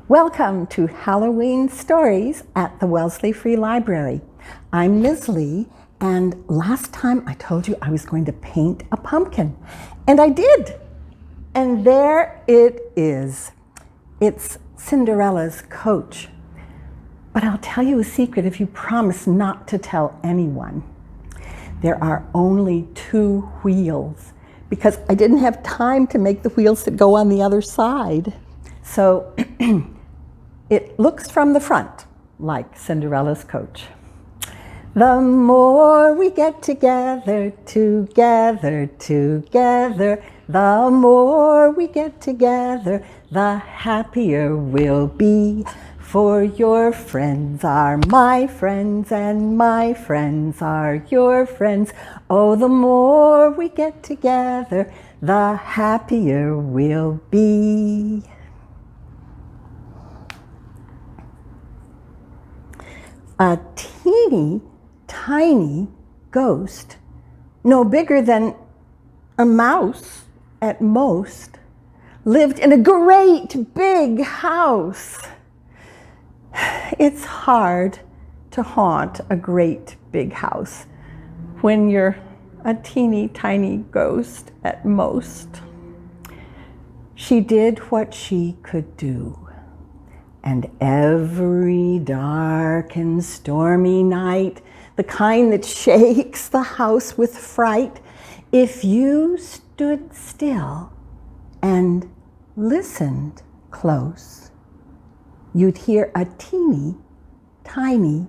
Welcome to Halloween Stories at the Wellesley Free Library. I'm Ms. Lee, and last time I told you I was going to paint a pumpkin, and I did. And there it is. It's Cinderella's coach. But I'll tell you a secret if you promise not to tell anyone. There are only 2 wheels because I didn't have time to make the wheels that go on the other side. So it looks from the front like Cinderella's coach. The more we get together, together, the more we get together, the happier we'll be. For your friends are my friends, and my friends are your friends. Oh, the more we get together, the happier we'll be. A teeny tiny ghost, no bigger than a mouse at most, lived in a great big house. It's hard to haunt a great big house when you're a teeny tiny ghost at most. She did what she could do, and every dark and stormy night, the kind that shakes the house with fright, if you stood still and listened close, you'd hear a teeny tiny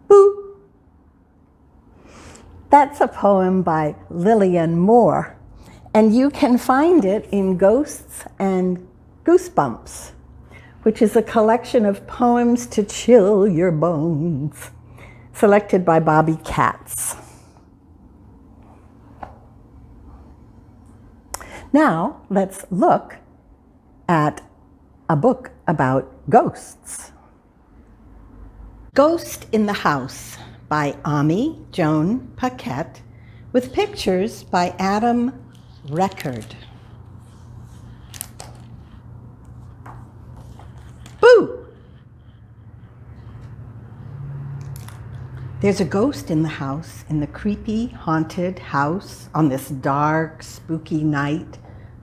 boo. That's a poem by Lillian Moore, and you can find it in Ghosts and Goosebumps, which is a collection of poems to chill your bones, selected by Bobby Katz. Now, let's look at a book about ghosts. Ghost in the House by Ami Joan Paquette, with pictures by Adam Record. Boo! There's a ghost in the house, in the creepy, haunted house, on this dark, spooky night,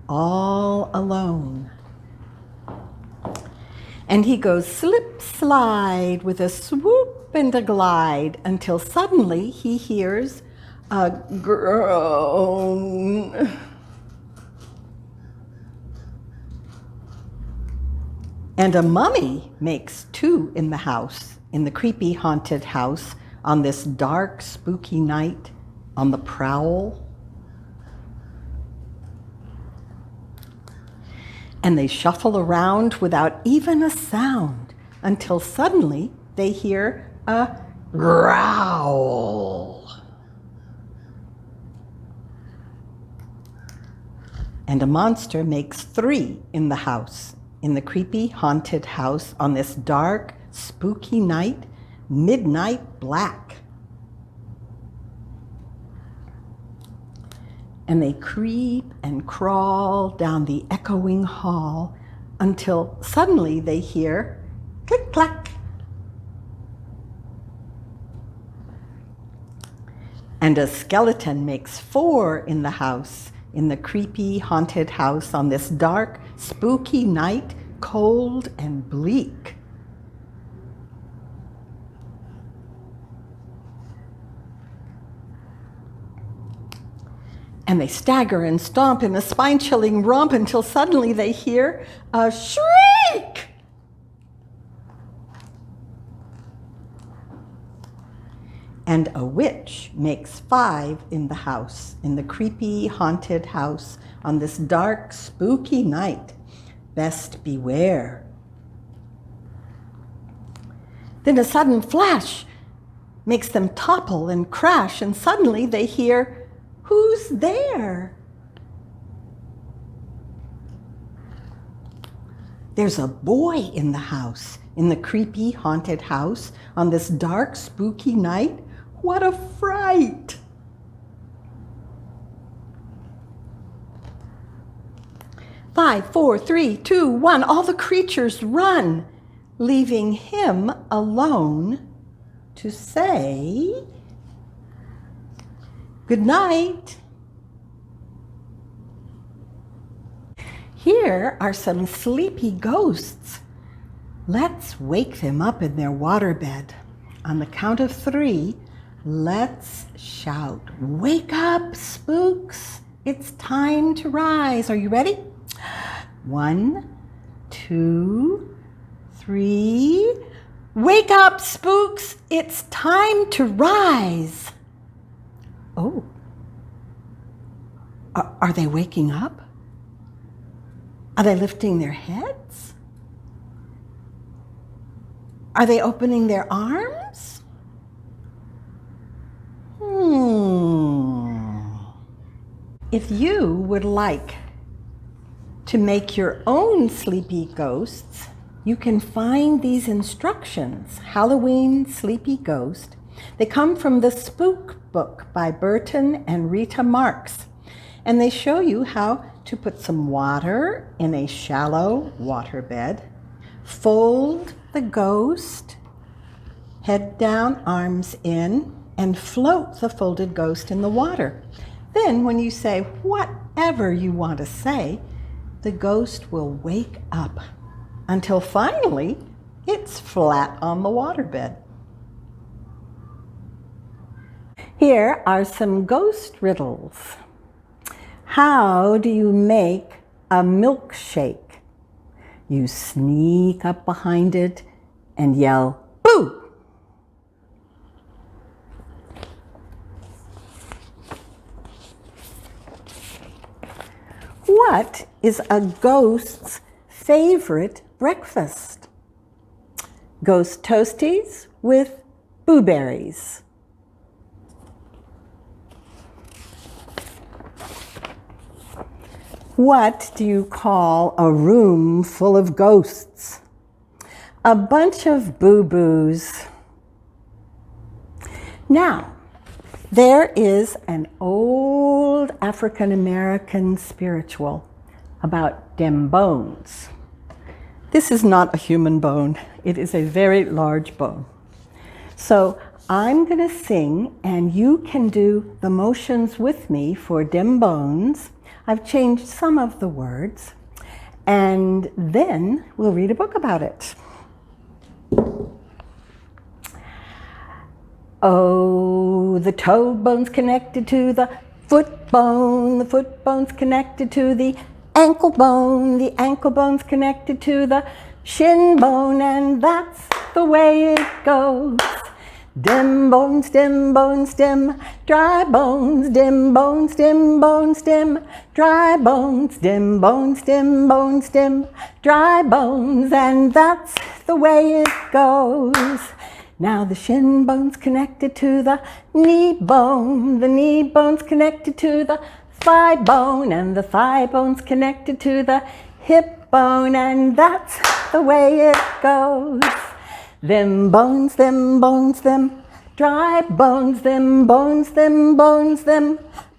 all alone. And he goes slip, slide, with a swoop and a glide, until suddenly he hears a groan. And a mummy makes 2 in the house, in the creepy, haunted house, on this dark, spooky night, on the prowl. And they shuffle around without even a sound until suddenly they hear a growl. And a monster makes 3 in the house, in the creepy, haunted house, on this dark, spooky night, midnight black. And they creep and crawl down the echoing hall until suddenly they hear click-clack. And a skeleton makes 4 in the house, in the creepy, haunted house, on this dark, spooky night, cold and bleak. And they stagger and stomp in a spine-chilling romp until suddenly they hear a shriek. And a witch makes 5 in the house, in the creepy, haunted house, on this dark, spooky night. Best beware. Then a sudden flash makes them topple and crash, and suddenly they hear, "Who's there?" There's a boy in the house, in the creepy, haunted house, on this dark, spooky night. What a fright! 5, 4, 3, 2, 1. All the creatures run, leaving him alone to say good night. Here are some sleepy ghosts. Let's wake them up in their waterbed. On the count of 3, let's shout, "Wake up, spooks! It's time to rise." Are you ready? 1, 2, 3. Wake up, spooks! It's time to rise. Oh, are they waking up? Are they lifting their heads? Are they opening their arms? If you would like to make your own sleepy ghosts, you can find these instructions, Halloween Sleepy Ghost. They come from the Spook book by Burton and Rita Marks, and they show you how to put some water in a shallow water bed, fold the ghost, head down, arms in, and float the folded ghost in the water. Then when you say whatever you want to say, the ghost will wake up until finally it's flat on the waterbed. Here are some ghost riddles. How do you make a milkshake? You sneak up behind it and yell, "Boo!" What is a ghost's favorite breakfast? Ghost toasties with blueberries. What do you call a room full of ghosts? A bunch of boo-boos. Now, there is an old African-American spiritual about dem bones. This is not a human bone. It is a very large bone. So I'm going to sing, and you can do the motions with me for dem bones. I've changed some of the words, and then we'll read a book about it. Oh, the toe bone's connected to the foot bone's connected to the ankle bone's connected to the shin bone, and that's the way it goes. Dim bones, dim bones, dim, dry bones, dim bones, dim bones, dim, dry bones, dim bones, dim bones, dim, dry bones, and that's the way it goes. Now the shin bone's connected to the knee bone's connected to the thigh bone, and the thigh bone's connected to the hip bone, and that's the way it goes. Them bones, them, dry bones, them bones, them,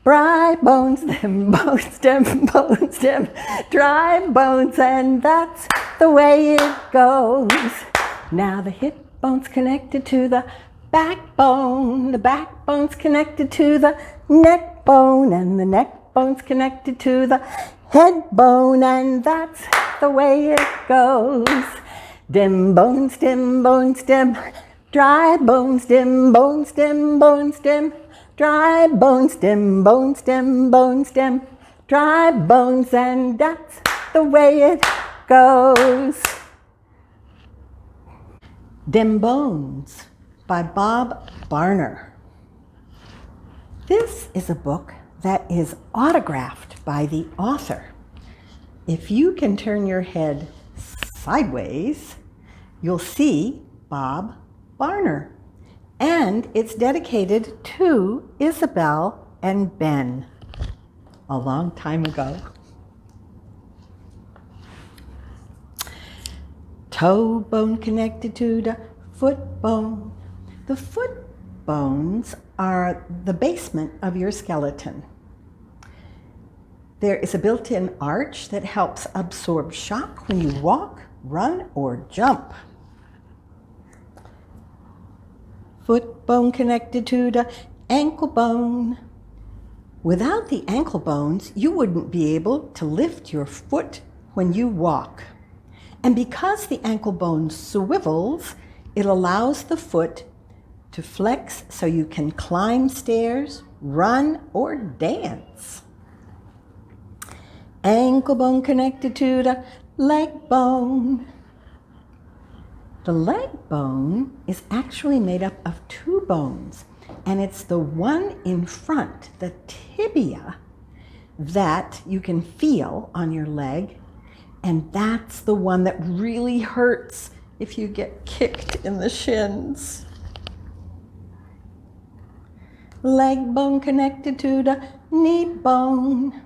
dry bones, them bones, them, dry bones, and that's the way it goes. Now the hip bone's connected to the backbone's connected to the neck bone, and the neck bone's connected to the head bone, and that's the way it goes. Dim bones, dim, dry bones, dim, dim, dry bones, dim, dim, dry bones, and that's the way it goes. Dim Bones by Bob Barner. This is a book that is autographed by the author. If you can turn your head sideways, you'll see Bob Barner. And it's dedicated to Isabel and Ben a long time ago. Toe bone connected to the foot bone. The foot bones are the basement of your skeleton. There is a built-in arch that helps absorb shock when you walk, run, or jump. Foot bone connected to the ankle bone. Without the ankle bones, you wouldn't be able to lift your foot when you walk. And because the ankle bone swivels, it allows the foot to flex so you can climb stairs, run, or dance. Ankle bone connected to the leg bone. The leg bone is actually made up of two bones, and it's the one in front, the tibia, that you can feel on your leg, and that's the one that really hurts if you get kicked in the shins. Leg bone connected to the knee bone.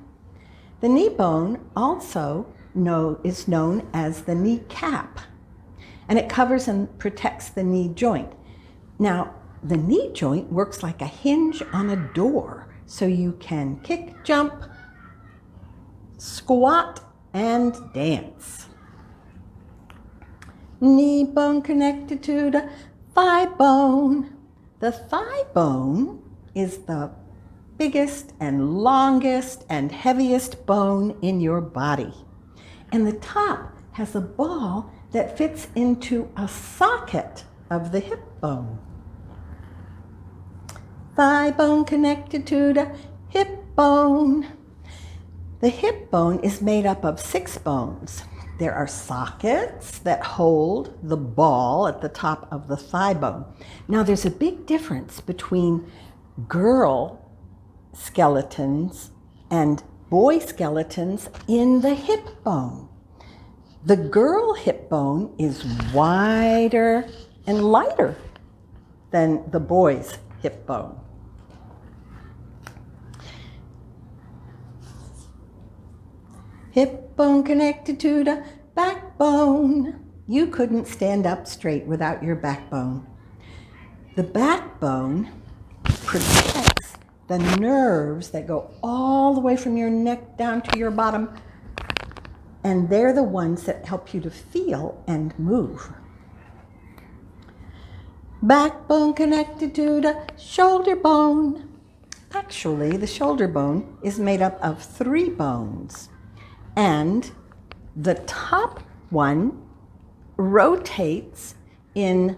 The knee bone also is known as the kneecap, and it covers and protects the knee joint. Now, the knee joint works like a hinge on a door, so you can kick, jump, squat, and dance. Knee bone connected to the thigh bone. The thigh bone is the biggest and longest and heaviest bone in your body. And the top has a ball that fits into a socket of the hip bone. Thigh bone connected to the hip bone. The hip bone is made up of 6 bones. There are sockets that hold the ball at the top of the thigh bone. Now there's a big difference between girl skeletons and boy skeletons in the hip bone. The girl hip bone is wider and lighter than the boy's hip bone. Hip bone connected to the backbone. You couldn't stand up straight without your backbone. The backbone protects the nerves that go all the way from your neck down to your bottom, and they're the ones that help you to feel and move. Backbone connected to the shoulder bone. Actually, the shoulder bone is made up of 3 bones, and the top one rotates in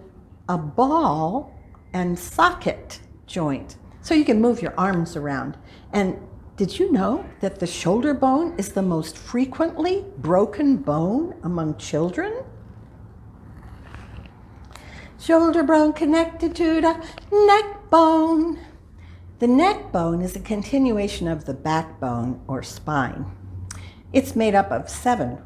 a ball and socket joint, so you can move your arms around. And did you know that the shoulder bone is the most frequently broken bone among children? Shoulder bone connected to the neck bone. The neck bone is a continuation of the backbone or spine. It's made up of 7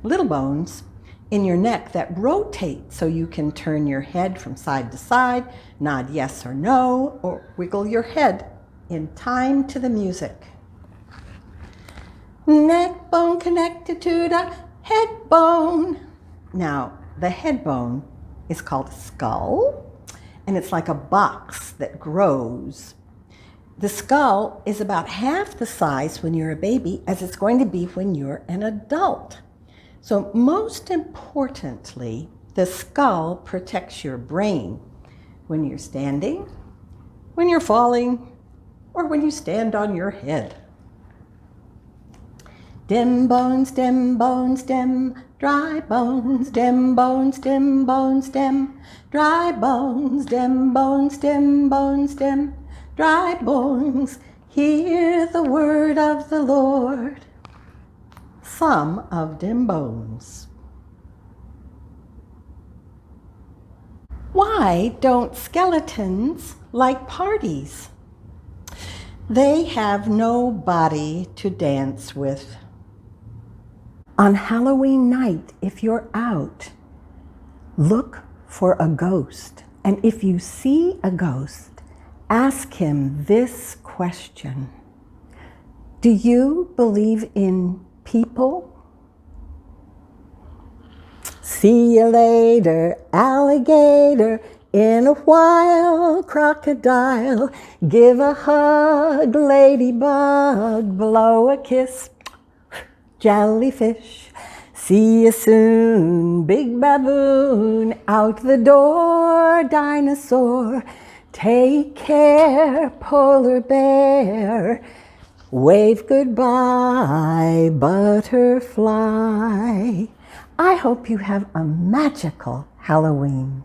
little bones in your neck that rotate so you can turn your head from side to side, nod yes or no, or wiggle your head in time to the music. Neck bone connected to the head bone. Now, the head bone is called a skull, and it's like a box that grows. The skull is about half the size when you're a baby as it's going to be when you're an adult. So most importantly, the skull protects your brain when you're standing, when you're falling, or when you stand on your head. Dim bones, dim bones, dim, dry bones, dim bones, dim bones, dim, dry bones, dim bones, dim bones, dim, dry bones, hear the word of the Lord. Some of dim bones. Why don't skeletons like parties? They have no body to dance with. On Halloween night, if you're out, look for a ghost. And if you see a ghost, ask him this question: do you believe in people? See you later, alligator. In a while, crocodile, give a hug, ladybug, blow a kiss, jellyfish. See you soon, big baboon, out the door, dinosaur. Take care, polar bear. Wave goodbye, butterfly. I hope you have a magical Halloween.